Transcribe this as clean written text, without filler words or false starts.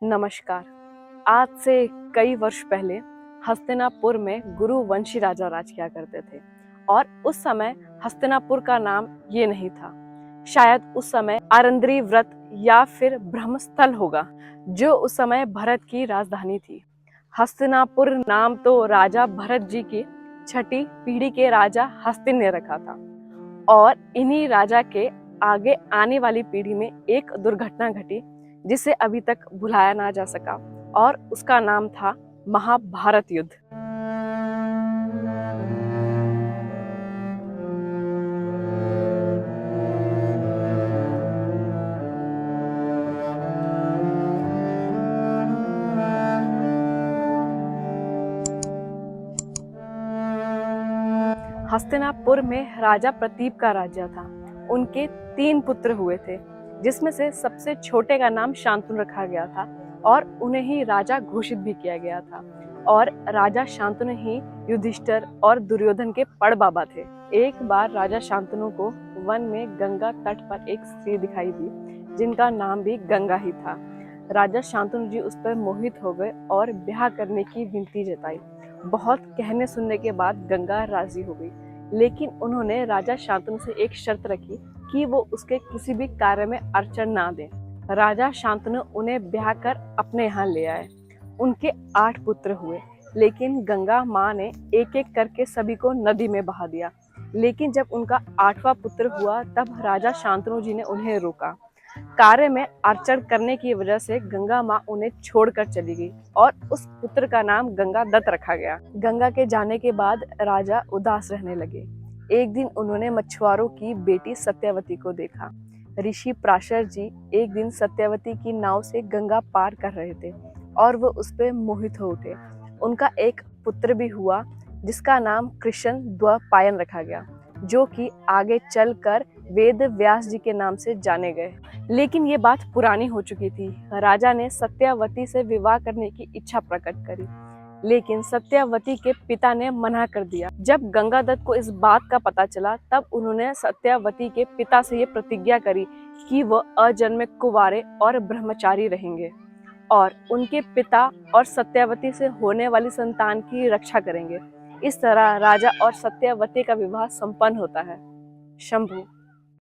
नमस्कार। आज से कई वर्ष पहले हस्तिनापुर में गुरुवंशी राजा राज किया करते थे और उस समय हस्तिनापुर का नाम ये नहीं था। शायद उस समय आरंद्री व्रत या फिर ब्रह्मस्थल होगा, जो उस समय भरत की राजधानी थी। हस्तिनापुर नाम तो राजा भरत जी की छठी पीढ़ी के राजा हस्तिन ने रखा था और इन्हीं राजा के आगे आने वाली पीढ़ी में एक दुर्घटना घटी जिसे अभी तक भुलाया ना जा सका और उसका नाम था महाभारत युद्ध। हस्तिनापुर में राजा प्रतीप का राज्य था। उनके 3 पुत्र हुए थे, जिसमें से सबसे छोटे का नाम शांतनु रखा गया था और उन्हें ही राजा घोषित भी किया गया था। और राजा शांतनु ही युधिष्ठिर और दुर्योधन के बड़ बाबा थे। एक बार राजा शांतनु को वन में गंगा तट पर एक स्त्री दिखाई दी, जिनका नाम भी गंगा ही था। राजा शांतनु जी उस पर मोहित हो गए और ब्याह करने की विनती जताई। बहुत कहने सुनने के बाद गंगा राजी हो गई, लेकिन उन्होंने राजा शांतनु से एक शर्त रखी कि वो उसके किसी भी कार्य में अड़चन ना दें। राजा शांतनु उन्हें ब्याह कर अपने यहाँ ले आए। उनके 8 पुत्र हुए, लेकिन गंगा माँ ने एक एक करके सभी को नदी में बहा दिया। लेकिन जब उनका 8वां पुत्र हुआ तब राजा शांतनु जी ने उन्हें रोका। कार्य में अड़चन करने की वजह से गंगा माँ उन्हें छोड़कर चली गई और उस पुत्र का नाम गंगा दत्त रखा गया। गंगा के जाने के बाद राजा उदास रहने लगे। एक दिन उन्होंने मछुआरों की बेटी सत्यवती को देखा। ऋषि पराशर जी एक दिन सत्यवती की नाव से गंगा पार कर रहे थे और वो उस पर मोहित हो उठे। उनका एक पुत्र भी हुआ, जिसका नाम कृष्ण द्वैपायन रखा गया, जो कि आगे चलकर वेद व्यास जी के नाम से जाने गए। लेकिन ये बात पुरानी हो चुकी थी। राजा ने सत्यवती से विवाह करने की इच्छा प्रकट करी, लेकिन सत्यवती के पिता ने मना कर दिया। जब गंगादत्त को इस बात का पता चला तब उन्होंने सत्यवती के पिता से ये प्रतिज्ञा करी कि वह अजन्मे कुंवारे और ब्रह्मचारी रहेंगे और उनके पिता और सत्यवती से होने वाली संतान की रक्षा करेंगे। इस तरह राजा और सत्यवती का विवाह संपन्न होता है। शंभु।